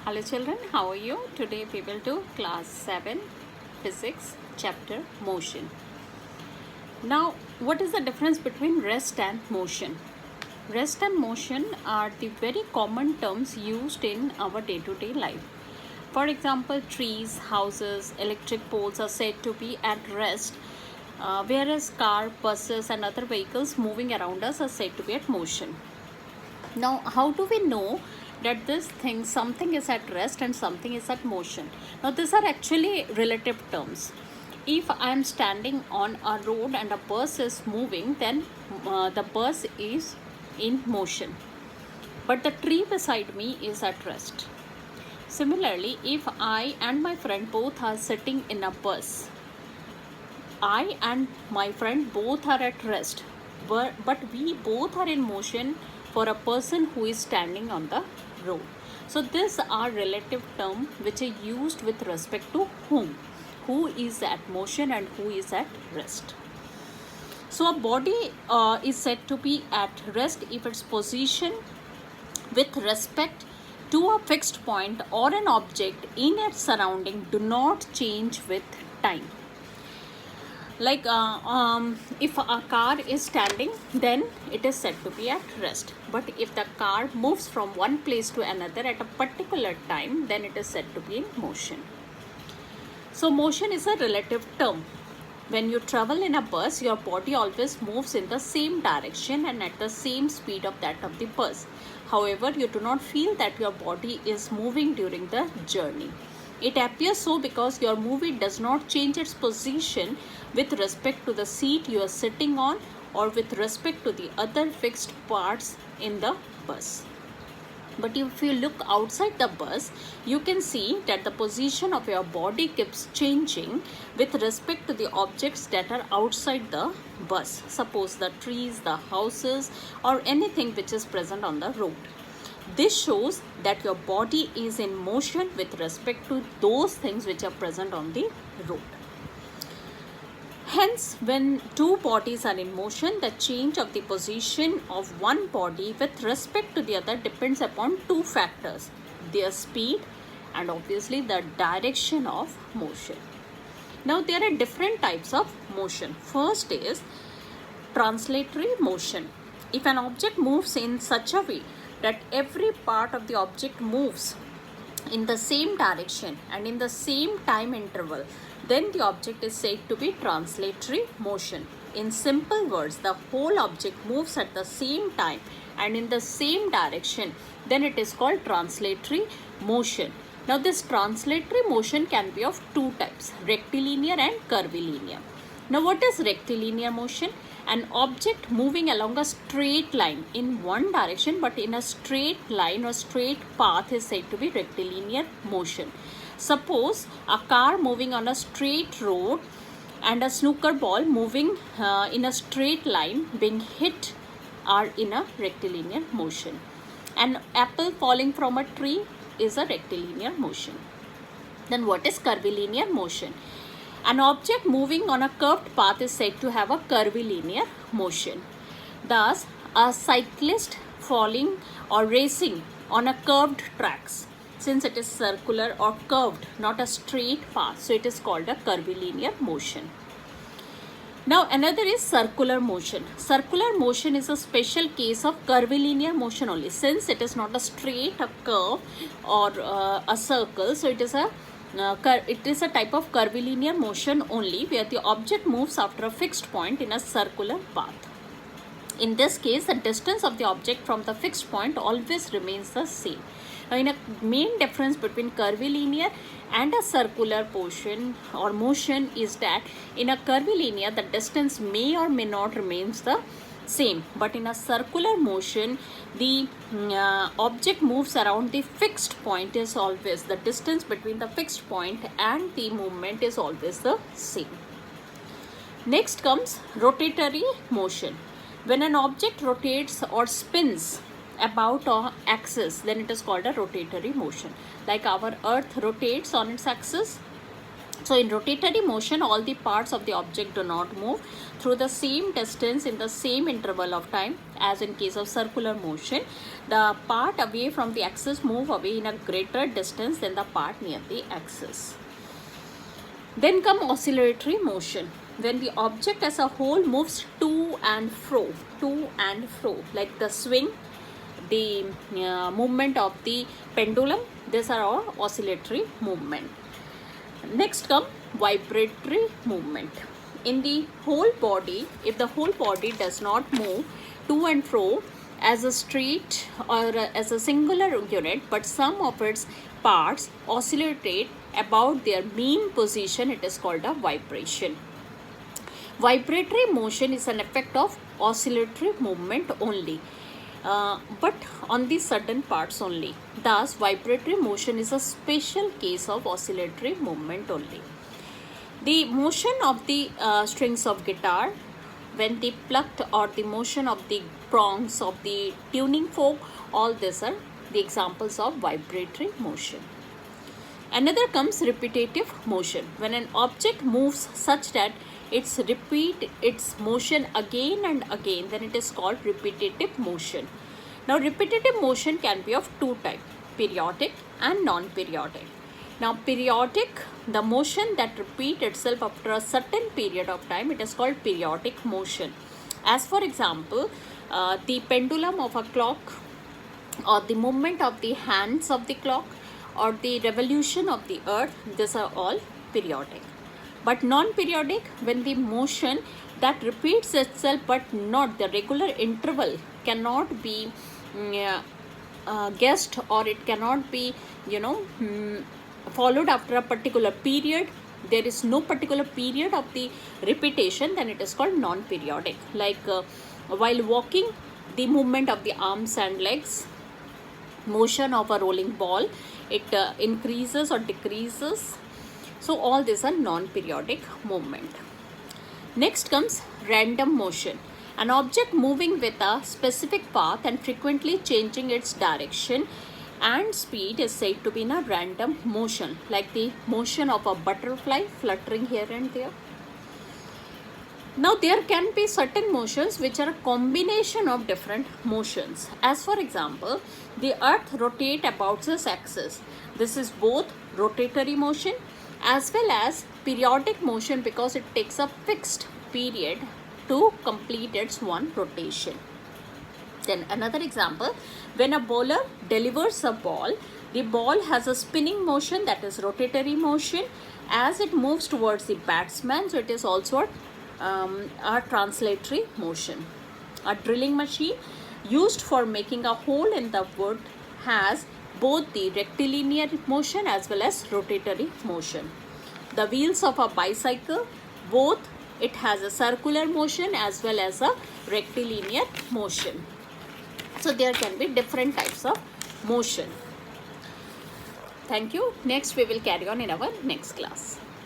Hello children, how are you? Today we will do class 7 physics chapter motion. Now what is the difference between rest and motion? Rest and motion are the very common terms used in our day-to-day life. For example, trees, houses, electric poles are said to be at rest, whereas car, buses and other vehicles moving around us are said to be at motion. Now, how do we know that something is at rest and something is at motion? Now, these are actually relative terms. If I am standing on a road and a bus is moving, then the bus is in motion, but the tree beside me is at rest. Similarly, if I and my friend both are sitting in a bus, I and my friend both are at rest, but we both are in motion for a person who is standing on the road. So these are relative terms which are used with respect to who is at motion and who is at rest. So a body is said to be at rest if its position with respect to a fixed point or an object in its surrounding do not change with time. Like if a car is standing, then it is said to be at rest. But if the car moves from one place to another at a particular time, then it is said to be in motion. So motion is a relative term. When you travel in a bus, your body always moves in the same direction and at the same speed of that of the bus. However, you do not feel that your body is moving during the journey. It appears so because your movie does not change its position with respect to the seat you are sitting on or with respect to the other fixed parts in the bus. But if you look outside the bus, you can see that the position of your body keeps changing with respect to the objects that are outside the bus. Suppose the trees, the houses, or anything which is present on the road. This shows that your body is in motion with respect to those things which are present on the road. Hence, when two bodies are in motion, the change of the position of one body with respect to the other depends upon two factors: their speed and obviously the direction of motion. Now, there are different types of motion. First is translatory motion. If an object moves in such a way that every part of the object moves in the same direction and in the same time interval, then the object is said to be translatory motion. In simple words, the whole object moves at the same time and in the same direction, then it is called translatory motion. Now, this translatory motion can be of two types: rectilinear and curvilinear. Now, what is rectilinear motion? An object moving along a straight line in one direction but in a straight line or straight path is said to be rectilinear motion. Suppose a car moving on a straight road and a snooker ball moving in a straight line being hit are in a rectilinear motion. An apple falling from a tree is a rectilinear motion. Then what is curvilinear motion? An object moving on a curved path is said to have a curvilinear motion. Thus, a cyclist falling or racing on a curved tracks, since it is circular or curved, not a straight path, so it is called a curvilinear motion. Now, another is circular motion. Circular motion is a special case of curvilinear motion only, since it is not a straight, a curve or a circle, so it is a type of curvilinear motion only, where the object moves after a fixed point in a circular path. In this case, the distance of the object from the fixed point always remains the same. Now, in a main difference between curvilinear and a circular portion or motion is that in a curvilinear, the distance may or may not remains the same, but in a circular motion, the object moves around the fixed point is always, the distance between the fixed point and the movement is always the same. Next comes rotatory motion. When an object rotates or spins about an axis, then it is called a rotatory motion. Like our earth rotates on its axis, So in rotatory motion, all the parts of the object do not move through the same distance in the same interval of time as in case of circular motion. The part away from the axis move away in a greater distance than the part near the axis. Then come oscillatory motion. When the object as a whole moves to and fro, like the swing, the movement of the pendulum, these are all oscillatory movement. Next come vibratory movement. In the whole body, if the whole body does not move to and fro as a straight or as a singular unit, but some of its parts oscillate about their mean position, it is called a vibration. Vibratory motion is an effect of oscillatory movement only, but on the sudden parts only. Thus, vibratory motion is a special case of oscillatory movement only. The motion of the strings of guitar when they plucked, or the motion of the prongs of the tuning fork, all these are the examples of vibratory motion. Another comes repetitive motion. When an object moves such that it's repeat its motion again and again, then it is called repetitive motion. Now repetitive motion can be of two types, periodic and non-periodic. Now periodic, the motion that repeats itself after a certain period of time, it is called periodic motion. As for example, the pendulum of a clock, or the movement of the hands of the clock, or the revolution of the earth, these are all periodic. But non-periodic, when the motion that repeats itself but not the regular interval cannot be guessed, or it cannot be followed after a particular period, there is no particular period of the repetition, then it is called non-periodic. Like while walking, the movement of the arms and legs, motion of a rolling ball, it increases or decreases. So all these are non-periodic movement. Next comes random motion. An object moving with a specific path and frequently changing its direction and speed is said to be in a random motion, like the motion of a butterfly fluttering here and there. Now there can be certain motions which are a combination of different motions. As for example, the earth rotates about its axis. This is both rotatory motion as well as periodic motion, because it takes a fixed period to complete its one rotation. Then another example, when a bowler delivers a ball, the ball has a spinning motion, that is rotatory motion, as it moves towards the batsman. So it is also a translatory motion. A drilling machine used for making a hole in the wood has both the rectilinear motion as well as rotatory motion. The wheels of a bicycle, both it has a circular motion as well as a rectilinear motion. So there can be different types of motion. Thank you. Next we will carry on in our next class.